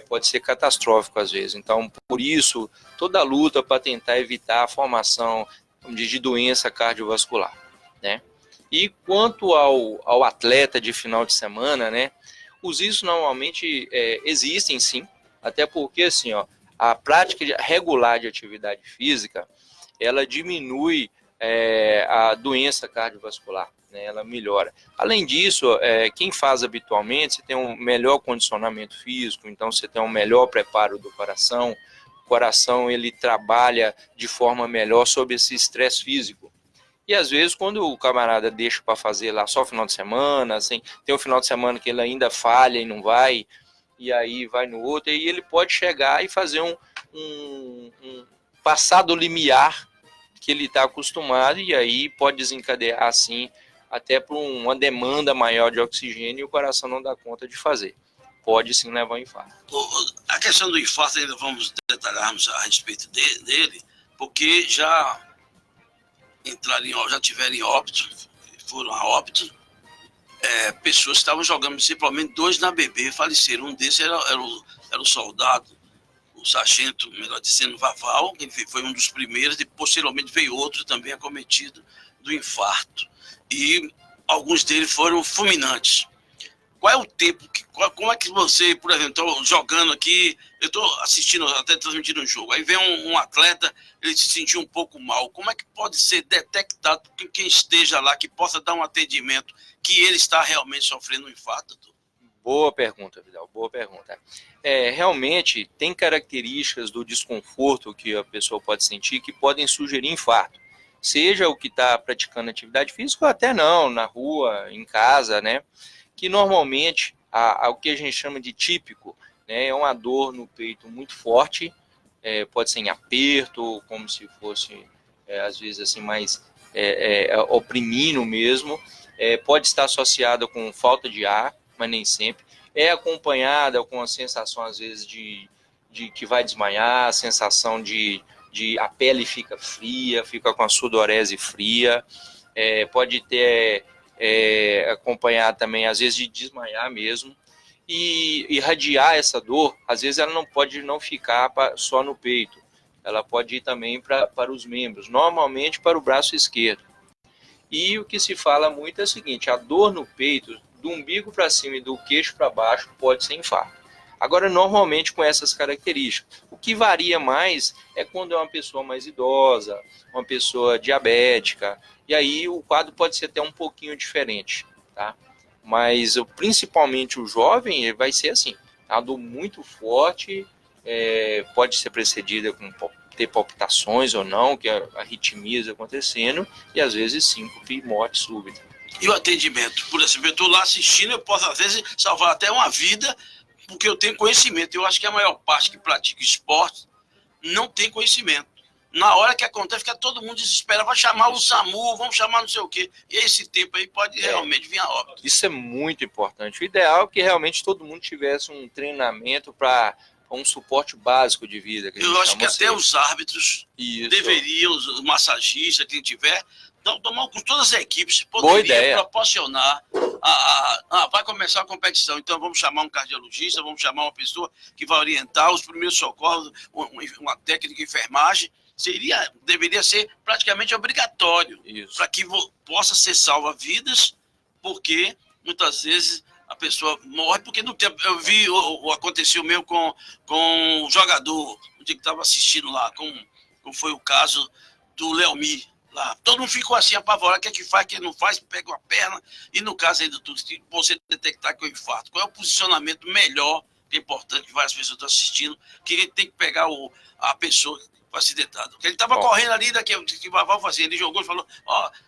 pode ser catastrófico às vezes. Então, por isso, toda a luta para tentar evitar a formação de doença cardiovascular, né? E quanto ao atleta de final de semana, né? Os riscos normalmente existem sim, até porque assim, a prática regular de atividade física, ela diminui a doença cardiovascular, né? Ela melhora. Além disso, quem faz habitualmente, você tem um melhor condicionamento físico, então você tem um melhor preparo do coração. O coração ele trabalha de forma melhor sob esse estresse físico. E às vezes quando o camarada deixa para fazer lá só final de semana, assim, tem um final de semana que ele ainda falha e não vai, e aí vai no outro, e ele pode chegar e fazer um passar do limiar que ele está acostumado, e aí pode desencadear assim, até por uma demanda maior de oxigênio e o coração não dá conta de fazer. Pode sim levar ao infarto. A questão do infarto ainda vamos detalharmos a respeito dele, porque já tiveram em óbito, foram a óbito, pessoas que estavam jogando, principalmente 2 na BB, faleceram. Um desses era o soldado, o sargento, melhor dizendo, Vaval, que foi um dos primeiros, e posteriormente veio outro também acometido do infarto. E alguns deles foram fulminantes. Qual é o tempo que Como é que você, por exemplo, estou jogando aqui, eu estou assistindo, até transmitindo um jogo, aí vem um atleta, ele se sentiu um pouco mal. Como é que pode ser detectado por quem esteja lá, que possa dar um atendimento, que ele está realmente sofrendo um infarto? Boa pergunta, Vidal, boa pergunta. Realmente, tem características do desconforto que a pessoa pode sentir que podem sugerir infarto. Seja o que está praticando atividade física ou até não, na rua, em casa, né? Que normalmente, o que a gente chama de típico, né, é uma dor no peito muito forte, pode ser em aperto, como se fosse, às vezes, assim, mais oprimindo mesmo, pode estar associada com falta de ar, mas nem sempre, é acompanhada com a sensação, às vezes, de que vai desmaiar, a sensação de a pele fica fria, fica com a sudorese fria, pode ter acompanhado também, às vezes, de desmaiar mesmo, e irradiar essa dor, às vezes ela não pode não ficar só no peito, ela pode ir também para os membros, normalmente para o braço esquerdo. E o que se fala muito é o seguinte, a dor no peito, do umbigo para cima e do queixo para baixo, pode ser infarto. Agora, normalmente com essas características. O que varia mais é quando é uma pessoa mais idosa, uma pessoa diabética, e aí o quadro pode ser até um pouquinho diferente, tá? Mas principalmente o jovem vai ser assim, uma dor muito forte, pode ser precedida com ter palpitações ou não, que arritmias acontecendo, e às vezes síncope e morte súbita. E o atendimento? Por exemplo, eu estou lá assistindo, eu posso às vezes salvar até uma vida, porque eu tenho conhecimento. Eu acho que a maior parte que pratica esporte não tem conhecimento. Na hora que acontece, fica todo mundo desesperado, vai chamar o SAMU, vamos chamar não sei o quê. E esse tempo aí pode realmente vir a óbito. Isso é muito importante. O ideal é que realmente todo mundo tivesse um treinamento para um suporte básico de vida. Eu acho que até os árbitros deveriam, os massagistas, quem tiver, tomar com todas as equipes, poderiam proporcionar. Vai começar a competição, então vamos chamar um cardiologista, vamos chamar uma pessoa que vai orientar os primeiros socorros, uma técnica de enfermagem. Deveria ser praticamente obrigatório para que possa ser salva vidas, porque muitas vezes a pessoa morre, porque no tempo eu vi aconteceu mesmo com um jogador, o dia que estava assistindo lá, como foi o caso do Leomir lá. Todo mundo ficou assim apavorado, o que é que faz, o que não faz, pega uma perna, e no caso aí do tudo, você detectar que é o infarto, qual é o posicionamento melhor, que é importante, que várias pessoas estão assistindo, que ele tem que pegar a pessoa acidentado. Ele estava correndo ali, que vai fazer. Ele jogou e falou: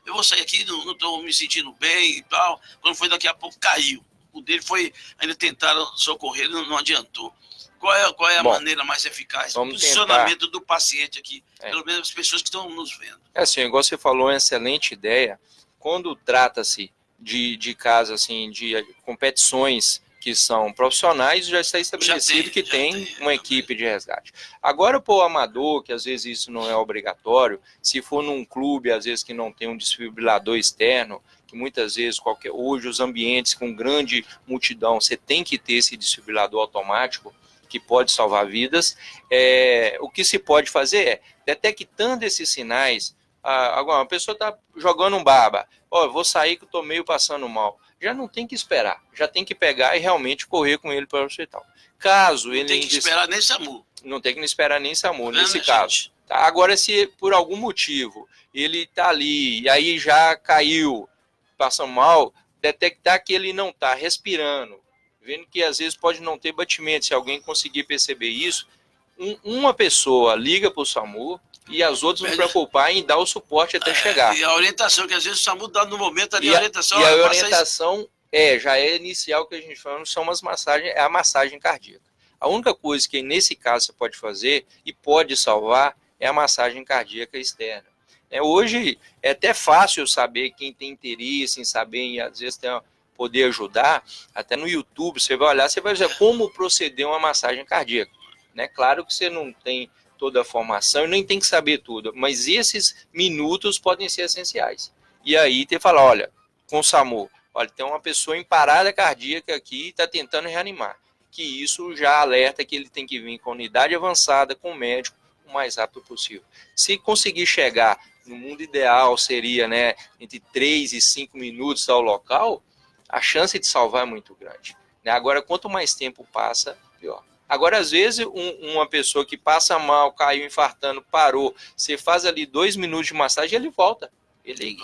eu vou sair aqui, não estou me sentindo bem e tal. Quando foi daqui a pouco, caiu. O dele foi, ainda tentaram socorrer, não adiantou. Qual é a maneira mais eficaz? O posicionamento do paciente aqui, pelo menos as pessoas que estão nos vendo. Assim, igual você falou, é uma excelente ideia. Quando trata-se de casos assim, de competições que são profissionais, já está estabelecido que tem uma equipe de resgate. Agora, o amador, que às vezes isso não é obrigatório, se for num clube, às vezes que não tem um desfibrilador externo, que muitas vezes, hoje os ambientes com grande multidão, você tem que ter esse desfibrilador automático, que pode salvar vidas, o que se pode fazer é, detectando esses sinais, uma pessoa está jogando um baba, vou sair que eu estou meio passando mal, já não tem que esperar, já tem que pegar e realmente correr com ele para o hospital. Caso ele... Não tem que esperar nem SAMU. Não tem que esperar nem SAMU nesse caso. Tá? Agora, se por algum motivo ele está ali e aí já caiu, passando mal, detectar que ele não está respirando, vendo que às vezes pode não ter batimento, se alguém conseguir perceber isso, uma pessoa liga para o SAMU e as outras vão preocupar em dar o suporte até chegar. E a orientação, que às vezes o SAMU dá no momento ali, a orientação já é inicial, que a gente fala, são umas massagens, é a massagem cardíaca. A única coisa que nesse caso você pode fazer e pode salvar é a massagem cardíaca externa. Hoje é até fácil saber quem tem interesse em saber, e às vezes poder ajudar, até no YouTube você vai olhar, você vai ver como proceder uma massagem cardíaca. Claro que você não tem toda a formação e nem tem que saber tudo, mas esses minutos podem ser essenciais. E aí você fala, olha, com o SAMU, tem uma pessoa em parada cardíaca aqui e está tentando reanimar, que isso já alerta que ele tem que vir com a unidade avançada, com o médico, o mais rápido possível. Se conseguir chegar, no mundo ideal seria entre 3 e 5 minutos ao local, a chance de salvar é muito grande. né? Agora, quanto mais tempo passa, pior. Agora, às vezes, uma pessoa que passa mal, caiu infartando, parou, você faz ali 2 minutos de massagem, ele volta.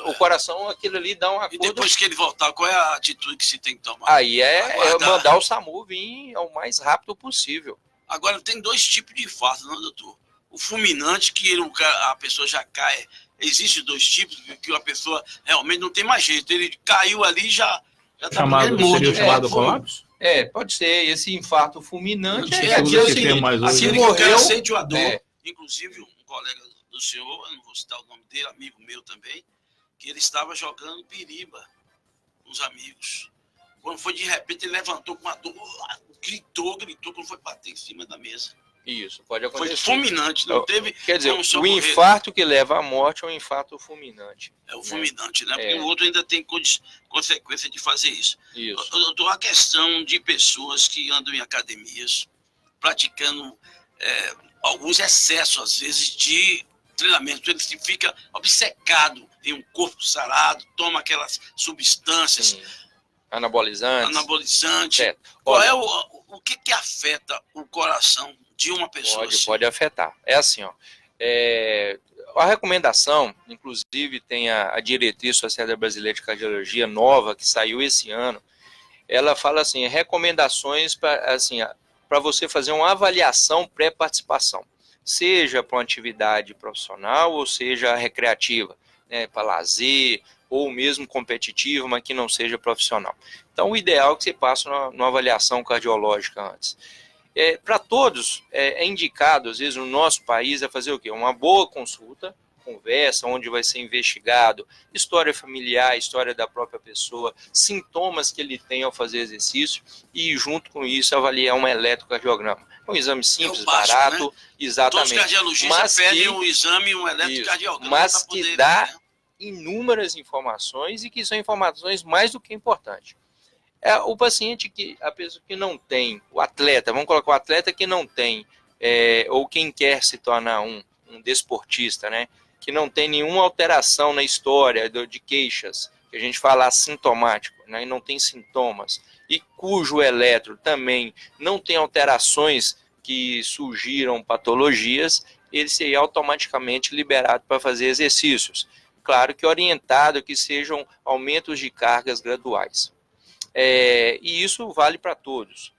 O coração, aquilo ali dá uma E depois que ele voltar, qual é a atitude que se tem que tomar? Aí é mandar o SAMU vir o mais rápido possível. Agora, tem 2 tipos de infarto, não, doutor? O fulminante, que a pessoa já cai. Existem 2 tipos, que a pessoa realmente não tem mais jeito. Ele caiu ali, já está morto. Seria o chamado colapso? Pode ser. Esse infarto fulminante aqui é o seguinte, aquele que o cara sente a dor. Inclusive, um colega do senhor, eu não vou citar o nome dele, amigo meu também, que ele estava jogando piriba com os amigos. Quando foi, de repente, ele levantou com a dor, gritou, quando foi bater em cima da mesa. Isso, pode acontecer. Foi fulminante, não teve. Quer dizer, o infarto que leva à morte é um infarto fulminante. É o fulminante, né? Porque o outro ainda tem consequência de fazer isso. Doutor, a questão de pessoas que andam em academias praticando alguns excessos, às vezes, de treinamento. Ele fica obcecado em um corpo sarado, toma aquelas substâncias. Anabolizante. Certo. Qual é o que afeta o coração de uma pessoa? Pode afetar. É assim, ó. A recomendação, inclusive tem a diretriz Sociedade Brasileira de Cardiologia nova, que saiu esse ano, ela fala assim, recomendações para você fazer uma avaliação pré-participação, seja para uma atividade profissional ou seja recreativa, né, para lazer, ou mesmo competitiva, mas que não seja profissional. Então, o ideal é que você passe numa avaliação cardiológica antes. Para todos, é indicado, às vezes, no nosso país, fazer o quê? Uma boa conversa, onde vai ser investigado história familiar, história da própria pessoa, sintomas que ele tem ao fazer exercício, e, junto com isso, avaliar um eletrocardiograma. Um exame simples, barato, né? Exatamente. Todos os cardiologistas pedem um exame, um eletrocardiograma. Mas que dá inúmeras informações e que são informações mais do que importantes. O paciente a pessoa que não tem, o atleta, vamos colocar o atleta que não tem, ou quem quer se tornar um desportista, né, que não tem nenhuma alteração na história de queixas, que a gente fala assintomático, né, e não tem sintomas, e cujo eletro também não tem alterações que surgiram patologias, ele seria automaticamente liberado para fazer exercícios. Claro que orientado que sejam aumentos de cargas graduais. E isso vale para todos.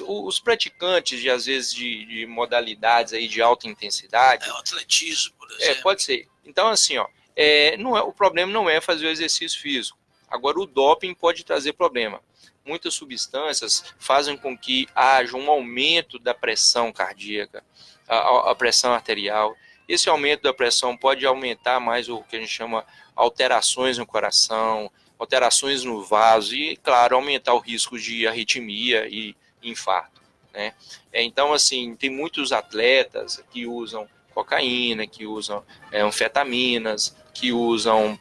Os praticantes, às vezes, de modalidades aí de alta intensidade... o atletismo, por exemplo. Pode ser. Então, assim, o problema não é fazer o exercício físico. Agora, o doping pode trazer problema. Muitas substâncias fazem com que haja um aumento da pressão cardíaca, a pressão arterial. Esse aumento da pressão pode aumentar mais o que a gente chama alterações no coração, alterações no vaso e, claro, aumentar o risco de arritmia e infarto, né? Então, assim, tem muitos atletas que usam cocaína, que usam anfetaminas, que usam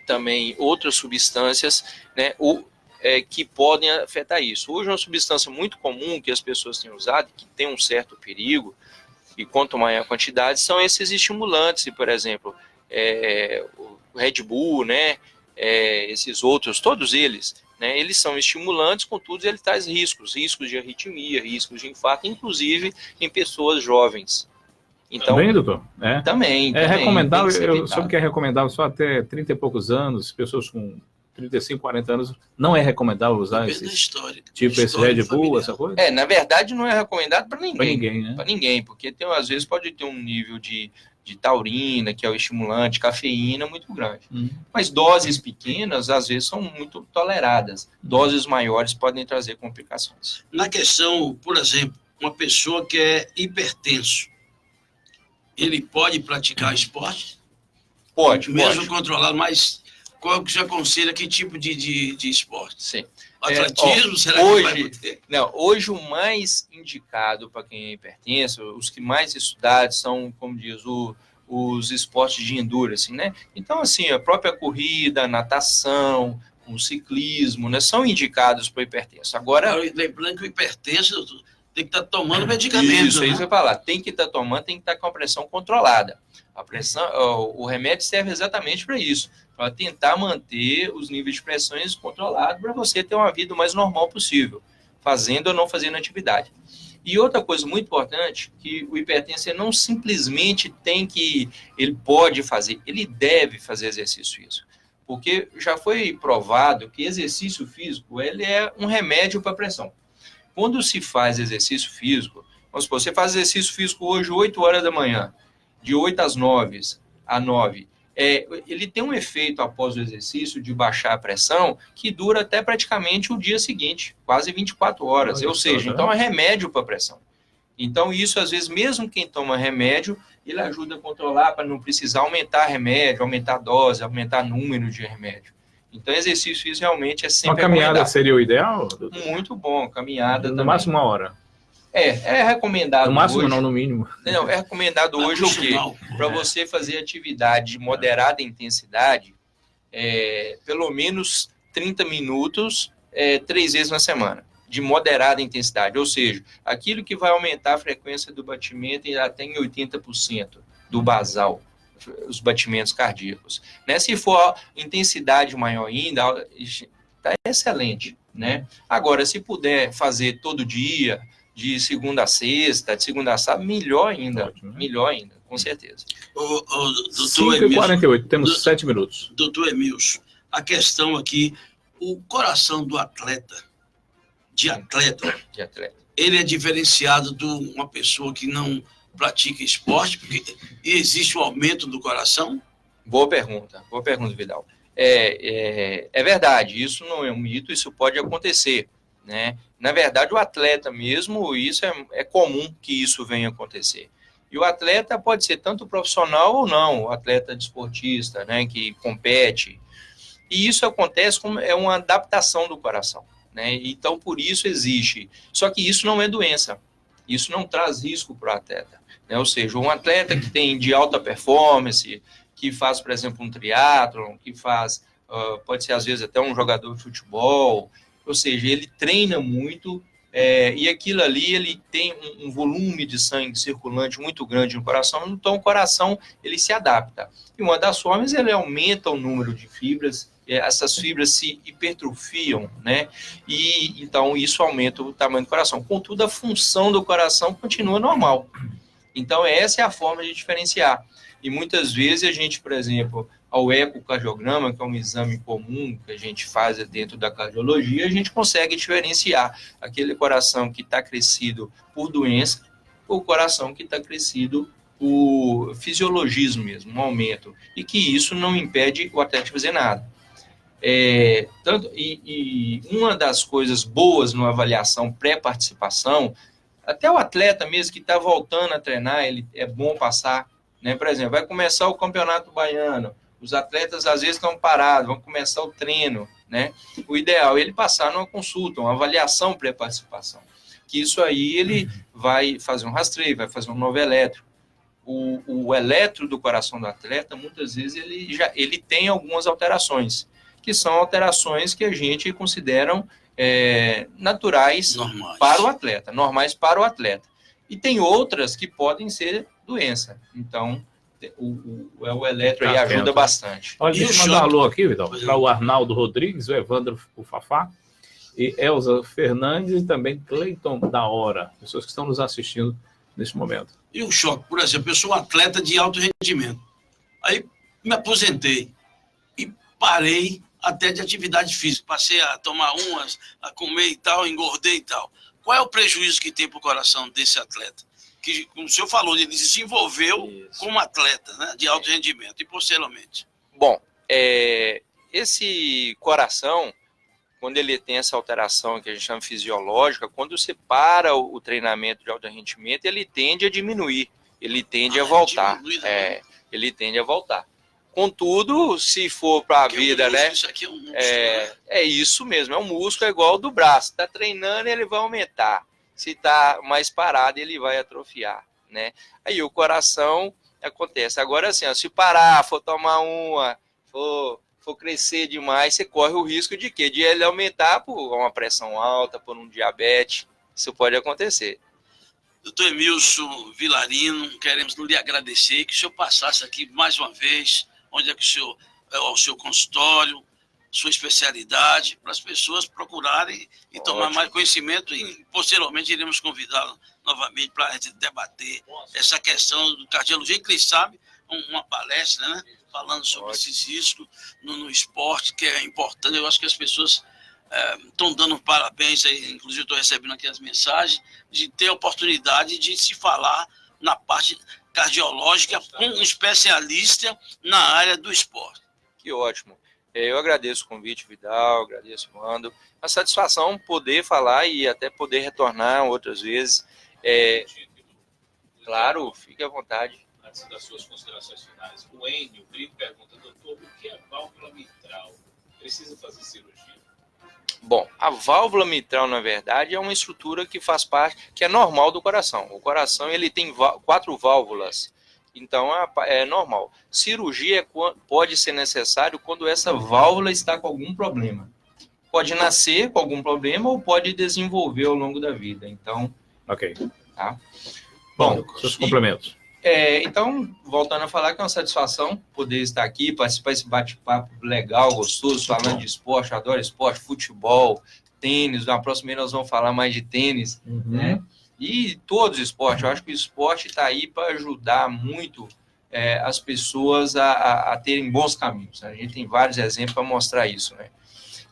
também outras substâncias, né, que podem afetar isso. Hoje, uma substância muito comum que as pessoas têm usado, que tem um certo perigo, e quanto maior a quantidade, são esses estimulantes, por exemplo, o Red Bull, né, esses outros, todos eles, né, eles são estimulantes, contudo, ele traz riscos de arritmia, riscos de infarto, inclusive em pessoas jovens. Então, também, doutor? Também. Recomendável, eu soube que é recomendável só até 30 e poucos anos, pessoas com 35, 40 anos, não é recomendável usar esse Red Bull, essa coisa? Na verdade, não é recomendado para ninguém. Para ninguém, né? Para ninguém, porque às vezes pode ter um nível de taurina, que é o estimulante, cafeína, muito grande. Mas doses pequenas, às vezes, são muito toleradas. Doses maiores podem trazer complicações. Na questão, por exemplo, uma pessoa que é hipertenso, ele pode praticar esporte? Pode. Mesmo controlado, mas qual que você aconselha, que tipo de esporte? Sim. Atletismo, será que vai poder? Não, hoje o mais indicado para quem é hipertenso, os que mais estudados são, como diz, os esportes de endurance, né? Então, assim, a própria corrida, a natação, o ciclismo, né, são indicados para hipertenso. Agora, lembrando que o hipertenso tem que estar tomando medicamento. Isso que eu ia falar. Tem que estar tomando, tem que estar com a pressão controlada. A pressão, o remédio serve exatamente para isso, para tentar manter os níveis de pressões controlados para você ter uma vida o mais normal possível, fazendo ou não fazendo atividade. E outra coisa muito importante, que o hipertenso não simplesmente ele pode fazer, ele deve fazer exercício físico. Porque já foi provado que exercício físico ele é um remédio para a pressão. Quando se faz exercício físico, vamos supor, você faz exercício físico hoje 8 horas da manhã, de 8 às 9, ele tem um efeito após o exercício de baixar a pressão que dura até praticamente o dia seguinte, quase 24 horas. Ou seja, então é remédio para a pressão. Então isso, às vezes, mesmo quem toma remédio, ele ajuda a controlar para não precisar aumentar remédio, aumentar a dose, aumentar o número de remédio. Então exercício físico realmente é sempre uma caminhada seria o ideal? Muito bom, caminhada no máximo 1 hora. É recomendado. No máximo hoje, não, no mínimo. Não, é recomendado hoje o quê? Para você fazer atividade de moderada intensidade, pelo menos 30 minutos, 3 vezes na semana, de moderada intensidade. Ou seja, aquilo que vai aumentar a frequência do batimento até em 80% do basal, os batimentos cardíacos. Né? Se for intensidade maior ainda, está excelente. Né? Agora, se puder fazer todo dia, de segunda a sexta, de segunda a sábado, melhor ainda. Ótimo, né? Melhor ainda, com certeza. 5h48, temos 7 minutos. Doutor Emilson, a questão aqui, o coração do atleta, ele é diferenciado de uma pessoa que não pratica esporte, porque existe um aumento do coração? Boa pergunta, Vidal. É verdade, isso não é um mito, isso pode acontecer. Né? Na verdade, o atleta mesmo, isso é comum que isso venha acontecer. E o atleta pode ser tanto profissional ou não, o atleta desportista, né, que compete. E isso acontece como é uma adaptação do coração. Né? Então, por isso existe. Só que isso não é doença. Isso não traz risco para o atleta. Né? Ou seja, um atleta que tem de alta performance, que faz, por exemplo, um triatlon, que faz, pode ser às vezes até um jogador de futebol. Ou seja, ele treina muito e aquilo ali ele tem um volume de sangue circulante muito grande no coração, então o coração ele se adapta. E uma das formas ele aumenta o número de fibras, essas fibras se hipertrofiam, né? E então isso aumenta o tamanho do coração. Contudo, a função do coração continua normal. Então essa é a forma de diferenciar. E muitas vezes a gente, por exemplo, ao ecocardiograma, que é um exame comum que a gente faz dentro da cardiologia, a gente consegue diferenciar aquele coração que está crescido por doença ou o coração que está crescido por fisiologismo mesmo, um aumento. E que isso não impede o atleta de fazer nada. E uma das coisas boas numa avaliação pré-participação, até o atleta mesmo que está voltando a treinar, ele é bom passar. Né? Por exemplo, vai começar o Campeonato Baiano, os atletas às vezes estão parados, vão começar o treino, né? O ideal é ele passar numa consulta, uma avaliação pré-participação, que isso aí ele vai fazer um rastreio, vai fazer um novo eletro. O eletro do coração do atleta, muitas vezes, ele tem algumas alterações, que são alterações que a gente considera naturais para o atleta, normais para o atleta. E tem outras que podem ser doença. Então, o eletro aí ajuda bastante. Olha, deixa eu mandar um alô aqui, Vidal, para o Arnaldo Rodrigues, o Evandro o Fafá, e Elza Fernandes e também Cleiton da Hora, pessoas que estão nos assistindo nesse momento. E o choque, por exemplo, eu sou um atleta de alto rendimento. Aí me aposentei e parei até de atividade física. Passei a tomar umas, a comer e tal, engordei e tal. Qual é o prejuízo que tem para o coração desse atleta? Que, como o senhor falou, ele se envolveu como atleta, né, de alto rendimento, e posteriormente. Bom, esse coração, quando ele tem essa alteração que a gente chama fisiológica, quando você para o treinamento de alto rendimento, ele tende a diminuir, ele tende a voltar. Ele tende a voltar. Contudo, se for para a vida, né? Isso aqui é um músculo, é isso mesmo, é um músculo igual ao do braço. Está treinando, ele vai aumentar. Se está mais parado, ele vai atrofiar, né? Aí o coração acontece. Agora, assim, se parar, for tomar uma, for crescer demais, você corre o risco de quê? De ele aumentar por uma pressão alta, por um diabetes. Isso pode acontecer. Doutor Emilson Vilarino, queremos lhe agradecer que o senhor passasse aqui mais uma vez, onde é que o seu consultório, sua especialidade, para as pessoas procurarem e tomar mais conhecimento, e posteriormente iremos convidá-lo novamente para a gente debater essa questão do cardiologia, e quem sabe uma palestra, né, falando sobre esses riscos no esporte, que é importante. Eu acho que as pessoas estão dando parabéns, aí, inclusive estou recebendo aqui as mensagens, de ter a oportunidade de se falar na parte cardiológica com um especialista na área do esporte. Que ótimo. Eu agradeço o convite, Vidal, agradeço o Mando. Uma satisfação poder falar e até poder retornar outras vezes. Claro, fique à vontade. Antes das suas considerações finais, o Enio Brito pergunta, doutor, o que é válvula mitral? Precisa fazer cirurgia? Bom, a válvula mitral, na verdade, é uma estrutura que faz parte, que é normal do coração. O coração, ele tem 4 válvulas, então é normal. Cirurgia pode ser necessário quando essa válvula está com algum problema. Pode nascer com algum problema ou pode desenvolver ao longo da vida. Então, ok. Tá? Bom, seus complementos. Então, voltando a falar, que é uma satisfação poder estar aqui, participar desse bate-papo legal, gostoso, falando de esporte. Eu adoro esporte, futebol, tênis. Na próxima nós vamos falar mais de tênis, né? E todos os esportes. Eu acho que o esporte está aí para ajudar muito as pessoas a terem bons caminhos. A gente tem vários exemplos para mostrar isso, né?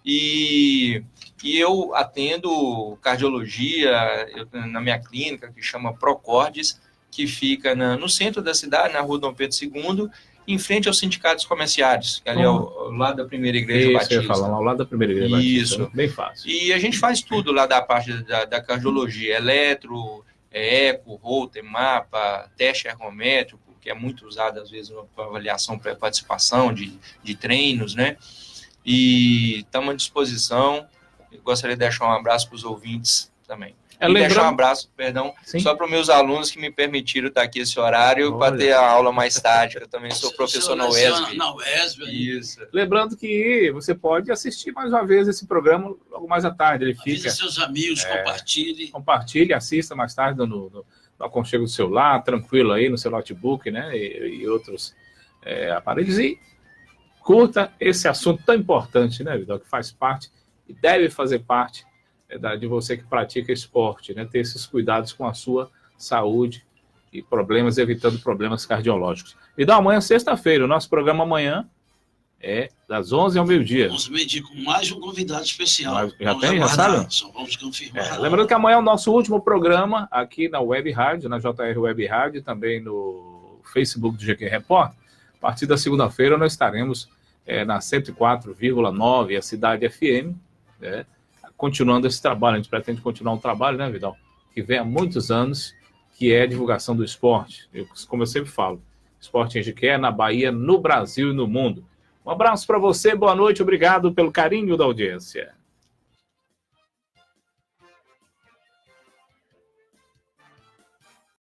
E eu atendo cardiologia na minha clínica, que chama Procordes, que fica no centro da cidade, na rua Dom Pedro II, em frente aos sindicatos comerciários, que ali é ao lado da primeira igreja batista. Eu ia falar, ao lado da primeira igreja batista. Isso. Bem fácil. E a gente faz tudo lá da parte da cardiologia, eletro, eco, holter, mapa, teste ergométrico, que é muito usado às vezes para avaliação, para participação de treinos, né? E estamos à disposição. Eu gostaria de deixar um abraço para os ouvintes também. Deixar um abraço, só para os meus alunos que me permitiram estar aqui esse horário para ter a aula mais tarde. Eu também sou professor na UESB. Isso. Lembrando que você pode assistir mais uma vez esse programa logo mais à tarde. Ele fica. Seus amigos, compartilhe. Compartilhe, assista mais tarde no aconchego do celular, tranquilo aí no seu notebook, né? E outros aparelhos. E curta esse assunto tão importante, né, Vidal? Que faz parte e deve fazer parte de você que pratica esporte, né? Ter esses cuidados com a sua saúde e problemas, evitando problemas cardiológicos. E da amanhã, sexta-feira, o nosso programa amanhã é das 11 ao meio-dia. 11 ao meio-dia, com mais um convidado especial. Já sabe? Só vamos confirmar. Lembrando que amanhã é o nosso último programa aqui na Web Rádio, na JR Web Rádio, também no Facebook do GQ Repórter. A partir da segunda-feira nós estaremos na 104,9, a Cidade FM, né? Continuando esse trabalho. A gente pretende continuar um trabalho, né, Vidal? Que vem há muitos anos, que é a divulgação do esporte. Como eu sempre falo, esporte em Jiqué, na Bahia, no Brasil e no mundo. Um abraço para você, boa noite, obrigado pelo carinho da audiência.